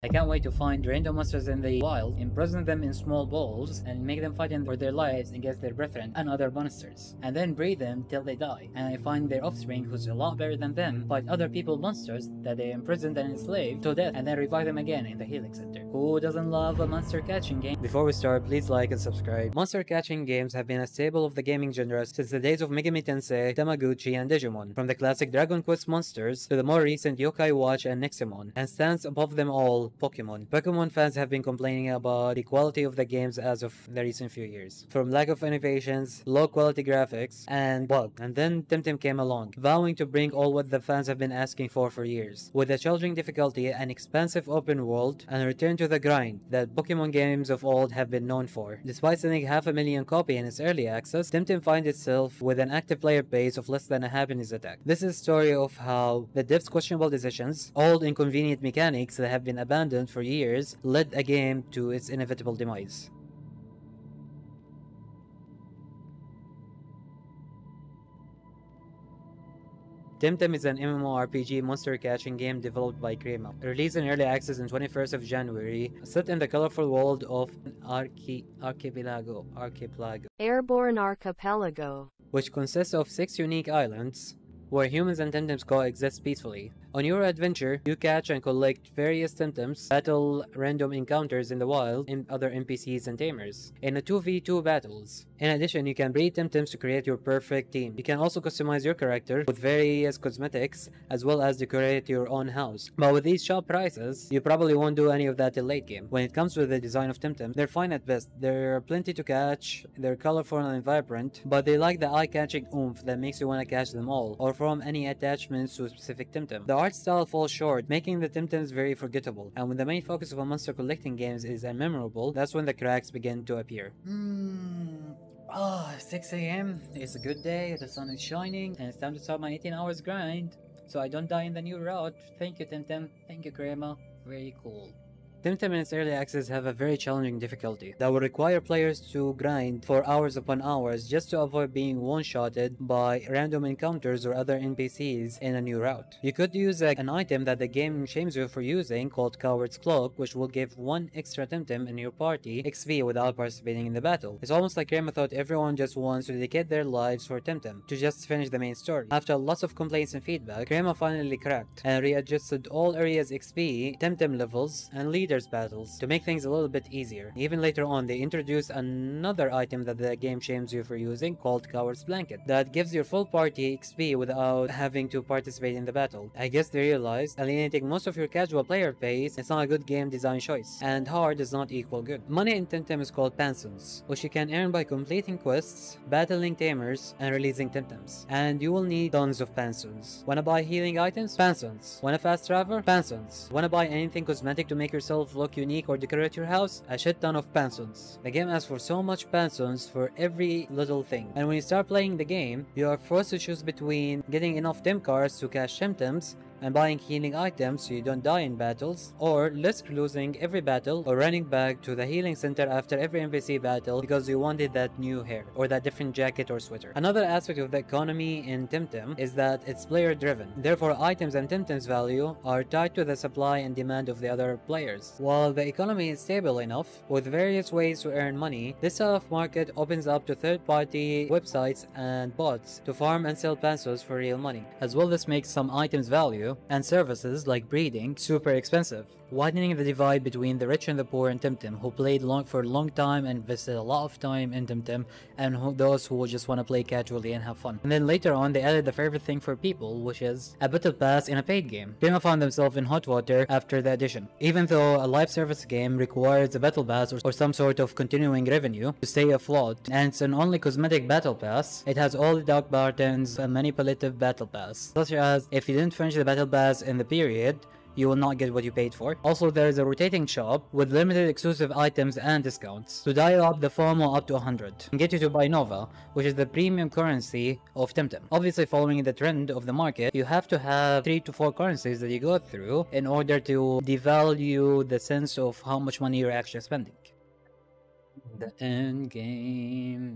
I can't wait to find random monsters in the wild, imprison them in small balls, and make them fight for their lives against their brethren and other monsters. And then breed them till they die. And I find their offspring who's a lot better than them, fight other people monsters that they imprisoned and enslaved to death, and then revive them again in the healing center. Who doesn't love a monster catching game? Before we start, please like and subscribe. Monster catching games have been a staple of the gaming genre since the days of Megami Tensei, Tamaguchi, and Digimon. From the classic Dragon Quest monsters to the more recent Yokai Watch and Nexomon, and stands above them all, Pokemon. Pokemon fans have been complaining about the quality of the games as of the recent few years. From lack of innovations, low quality graphics, and bugs. And then Temtem came along, vowing to bring all what the fans have been asking for years. With a challenging difficulty, an expansive open world, and a return to the grind that Pokemon games of old have been known for. Despite selling 500,000 copies in its early access, Temtem finds itself with an active player base of less than a happiness attack. This is a story of how the devs' questionable decisions, old inconvenient mechanics that have been abandoned for years, led a game to its inevitable demise. Temtem is an MMORPG monster catching game developed by Crema. Released in early access on 21st of January, set in the colorful world of Archipelago, Airborne Archipelago, which consists of 6 unique islands, where humans and Temtems coexist peacefully. On your adventure, you catch and collect various Temtems, battle random encounters in the wild, and other NPCs and tamers, in a 2v2 battles. In addition, you can breed Temtems to create your perfect team. You can also customize your character with various cosmetics, as well as decorate your own house. But with these shop prices, you probably won't do any of that till late game. When it comes to the design of Temtem, they're fine at best. There are plenty to catch, they're colorful and vibrant, but they lack the eye-catching oomph that makes you want to catch them all, or form any attachments to a specific Temtem. The art style falls short, making the Temtems very forgettable, and when the main focus of a monster collecting games is unmemorable, that's when the cracks begin to appear. 6 AM, it's a good day, the sun is shining, and it's time to start my 18 hours grind, so I don't die in the new route. Thank you, Temtem. Thank you, Grandma. Very cool. Temtem in its early access have a very challenging difficulty that will require players to grind for hours upon hours just to avoid being one-shotted by random encounters or other NPCs in a new route. You could use an item that the game shames you for using called Coward's Cloak, which will give 1 extra Temtem in your party XP without participating in the battle. It's almost like Rema thought everyone just wants to dedicate their lives for Temtem to just finish the main story. After lots of complaints and feedback, Rema finally cracked and readjusted all areas XP, Temtem levels, and leaders battles to make things a little bit easier. Even later on, they introduced another item that the game shames you for using called Coward's Blanket that gives your full party XP without having to participate in the battle. I guess they realized alienating most of your casual player base is not a good game design choice, and hard does not equal good. Money in Temtem is called Pansons, which you can earn by completing quests, battling tamers, and releasing Temtems. And you will need tons of Pansons. Wanna buy healing items? Pansons. Wanna fast travel? Pansons. Wanna buy anything cosmetic to make yourself look unique or decorate your house? A shit ton of Pansons. The game asks for so much Pansons for every little thing, and when you start playing the game, you are forced to choose between getting enough Tem cards to cash Temtems and buying healing items so you don't die in battles, or risk losing every battle or running back to the healing center after every NPC battle because you wanted that new hair or that different jacket or sweater. Another aspect of the economy in Temtem is that it's player driven. Therefore, items and Temtem's value are tied to the supply and demand of the other players. While the economy is stable enough, with various ways to earn money, this sort of market opens up to third-party websites and bots to farm and sell pesos for real money. As well, this makes some items' value and services like breeding super expensive, widening the divide between the rich and the poor in Temtem who played for a long time and invested a lot of time in Temtem, and those who just want to play casually and have fun. And then later on, they added the favorite thing for people, which is a battle pass in a paid game. Crema found themselves in hot water after the addition. Even though a live service game requires a battle pass or some sort of continuing revenue to stay afloat, and it's an only cosmetic battle pass, it has all the dark buttons and manipulative battle pass, such as if you didn't finish the battle pass in the period, you will not get what you paid for. Also, there is a rotating shop with limited exclusive items and discounts to dial up the FOMO up to 100 and get you to buy Nova, which is the premium currency of Temtem. Obviously, following the trend of the market, you have to have 3 to 4 currencies that you go through in order to devalue the sense of how much money you're actually spending. The end game.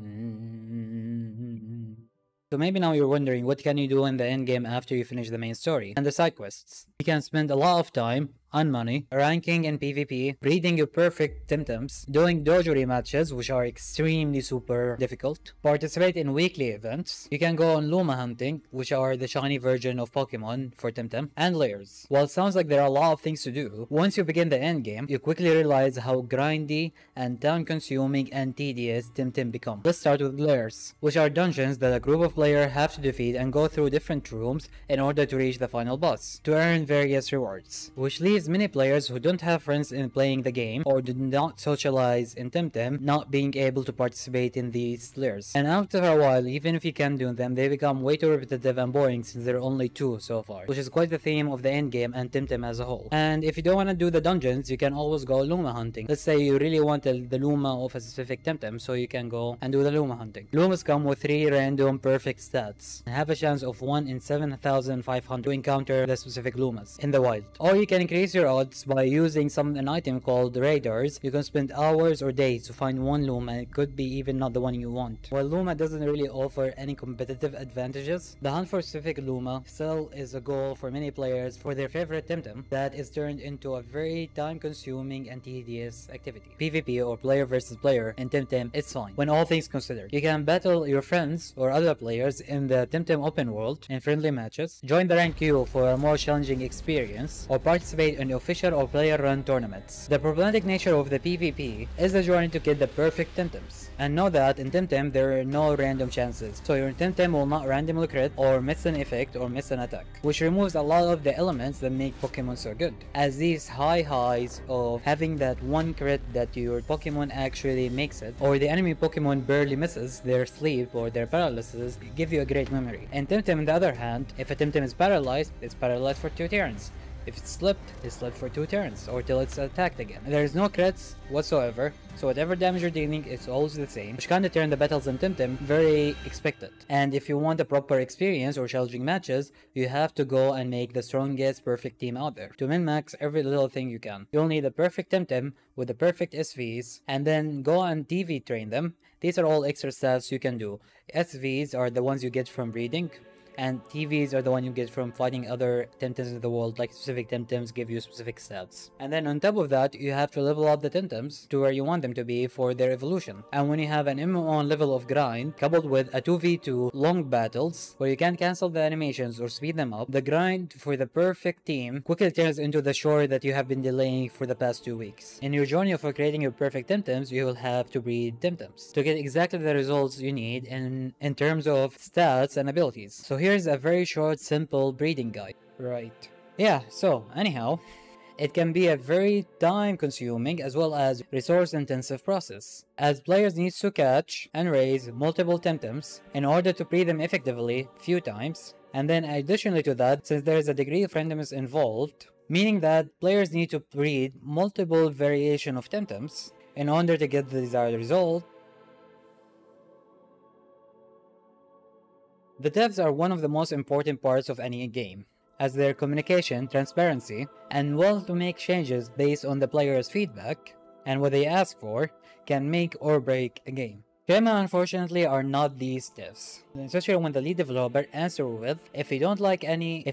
So maybe now you're wondering what can you do in the end game after you finish the main story and the side quests. You can spend a lot of time on money, ranking in PvP, breeding your perfect Temtems, doing dojo rematches, which are extremely super difficult, participate in weekly events, you can go on Luma hunting, which are the shiny version of Pokemon for Temtem, and layers. While it sounds like there are a lot of things to do, once you begin the endgame, you quickly realize how grindy and time consuming and tedious Temtem become. Let's start with layers, which are dungeons that a group of players have to defeat and go through different rooms in order to reach the final boss, to earn various rewards, which leaves many players who don't have friends in playing the game or do not socialize in Temtem not being able to participate in these layers. And after a while, even if you can do them, they become way too repetitive and boring since there are only 2 so far, which is quite the theme of the endgame and Temtem as a whole. And if you don't want to do the dungeons, you can always go Luma hunting. Let's say you really want the Luma of a specific Temtem, so you can go and do the Luma hunting. Lumas come with 3 random perfect stats and have a chance of 1 in 7,500 to encounter the specific Lumas in the wild. Or you can increase your odds by using an item called radars. You can spend hours or days to find one Luma, and it could be even not the one you want. While Luma doesn't really offer any competitive advantages, the hunt for specific Luma still is a goal for many players for their favorite Temtem that is turned into a very time consuming and tedious activity. PvP or player versus player in Temtem is fine when all things considered. You can battle your friends or other players in the Temtem open world in friendly matches, join the rank queue for a more challenging experience, or participate in official or player run tournaments. The problematic nature of the PvP is the journey to get the perfect Temtems. And know that in Temtem there are no random chances, so your Temtem will not randomly crit or miss an effect or miss an attack, which removes a lot of the elements that make Pokemon so good, as these high highs of having that one crit that your Pokemon actually makes it, or the enemy Pokemon barely misses their sleep or their paralysis, give you a great memory. And Temtem on the other hand, if a Temtem is paralyzed, it's paralyzed for 2 turns. If it's slipped for 2 turns, or till it's attacked again. There is no crits whatsoever, so whatever damage you're dealing is always the same, which kinda turn the battles in Temtem very expected. And if you want a proper experience or challenging matches, you have to go and make the strongest perfect team out there to min-max every little thing you can. You'll need a perfect Temtem with the perfect SVs, and then go and TV train them. These are all extra stats you can do. SVs are the ones you get from breeding, and TVs are the one you get from fighting other Temtems in the world, like specific Temtems give you specific stats. And then on top of that, you have to level up the Temtems to where you want them to be for their evolution. And when you have an MMO level of grind, coupled with a 2v2 long battles, where you can cancel the animations or speed them up, the grind for the perfect team quickly turns into the chore that you have been delaying for the past 2 weeks. In your journey for creating your perfect Temtems, you will have to breed Temtems to get exactly the results you need in terms of stats and abilities. So here's a very short, simple breeding guide. Right. Yeah, so anyhow, it can be a very time consuming as well as resource intensive process, as players need to catch and raise multiple Temtems in order to breed them effectively few times. And then additionally to that, since there is a degree of randomness involved, meaning that players need to breed multiple variation of Temtems in order to get the desired result. The devs are one of the most important parts of any game, as their communication, transparency, and will to make changes based on the player's feedback and what they ask for can make or break a game. Crema unfortunately are not these devs, especially when the lead developer answers with, if you don't like any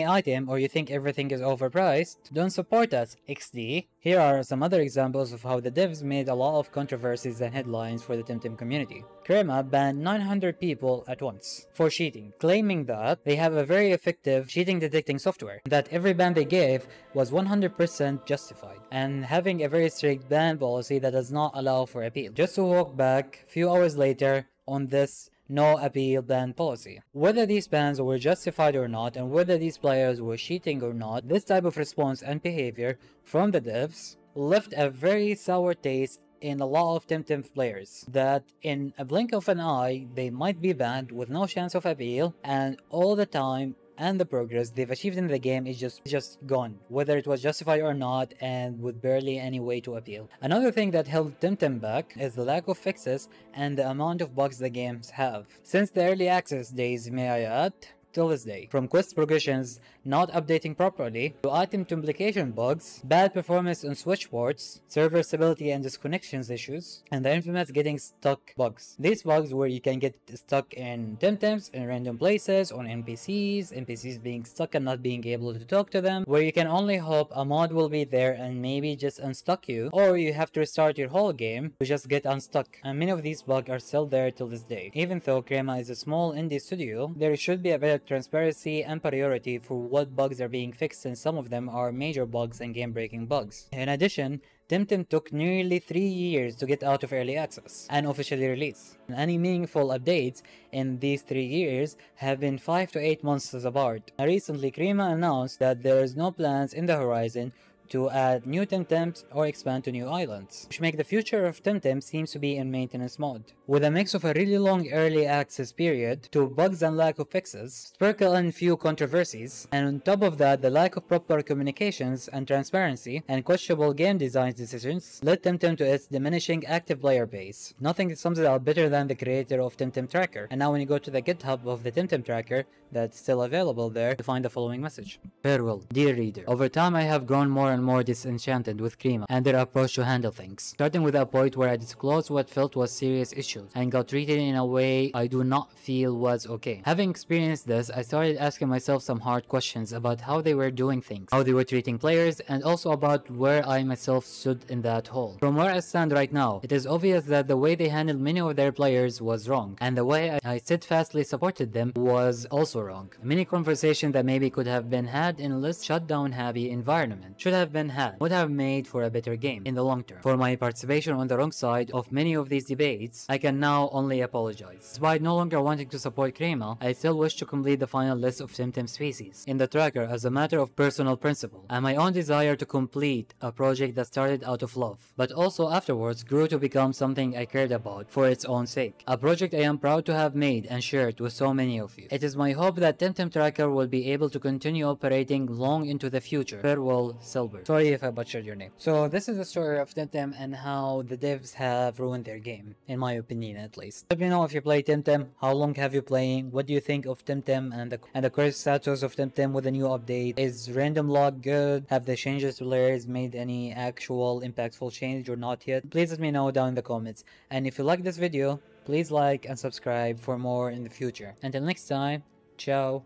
item or you think everything is overpriced, don't support us, XD. Here are some other examples of how the devs made a lot of controversies and headlines for the Temtem community. Crema banned 900 people at once for cheating, claiming that they have a very effective cheating detecting software, that every ban they gave was 100% justified, and having a very strict ban policy that does not allow for appeal. Just to walk back a few hours later on this no appeal ban policy. Whether these bans were justified or not, and whether these players were cheating or not, this type of response and behavior from the devs left a very sour taste in a lot of Temtem players, that in a blink of an eye they might be banned with no chance of appeal, and all the time and the progress they've achieved in the game is just gone, whether it was justified or not, and with barely any way to appeal. Another thing that held Temtem back is the lack of fixes and the amount of bugs the games have. Since the early access days, may I add, till this day. From quest progressions not updating properly, to item duplication bugs, bad performance on switch ports, server stability and disconnections issues, and the infamous getting stuck bugs. These bugs where you can get stuck in Temtems, in random places, on NPCs being stuck and not being able to talk to them, where you can only hope a mod will be there and maybe just unstuck you, or you have to restart your whole game to just get unstuck. And many of these bugs are still there till this day. Even though Crema is a small indie studio, there should be a better transparency and priority for what bugs are being fixed, and some of them are major bugs and game-breaking bugs. In addition, Temtem took nearly 3 years to get out of early access and officially release. Any meaningful updates in these 3 years have been 5 to 8 months apart. Recently, Crema announced that there is no plans in the horizon to add new Temtems or expand to new islands, which make the future of Temtem seems to be in maintenance mode. With a mix of a really long early access period, to bugs and lack of fixes, sprinkle in few controversies, and on top of that the lack of proper communications and transparency and questionable game design decisions led Temtem to its diminishing active player base. Nothing sums it up better than the creator of Temtem Tracker, and now when you go to the GitHub of the Temtem Tracker that's still available there, you find the following message. Farewell, dear reader. Over time I have grown more and more disenchanted with Crema and their approach to handle things, starting with a point where I disclosed what felt was serious issues and got treated in a way I do not feel was okay. Having experienced this, I started asking myself some hard questions about how they were doing things, how they were treating players, and also about where I myself stood in that hole. From where I stand right now, it is obvious that the way they handled many of their players was wrong, and the way I steadfastly supported them was also wrong. Many conversations that maybe could have been had in a less shutdown heavy environment should have been had, would have made for a better game in the long term. For my participation on the wrong side of many of these debates, I can now only apologize. Despite no longer wanting to support Crema, I still wish to complete the final list of Temtem species in the tracker as a matter of personal principle, and my own desire to complete a project that started out of love, but also afterwards grew to become something I cared about for its own sake. A project I am proud to have made and shared with so many of you. It is my hope that Temtem Tracker will be able to continue operating long into the future. Farewell, Silver. Sorry if I butchered your name. So this is the story of Temtem and how the devs have ruined their game, in my opinion at least. Let me know if you play Temtem, how long have you playing, what do you think of Temtem and the current status of Temtem with a new update. Is random log good? Have the changes to layers made any actual impactful change or not yet? Please let me know down in the comments. And if you like this video, please like and subscribe for more in the future. Until next time, ciao.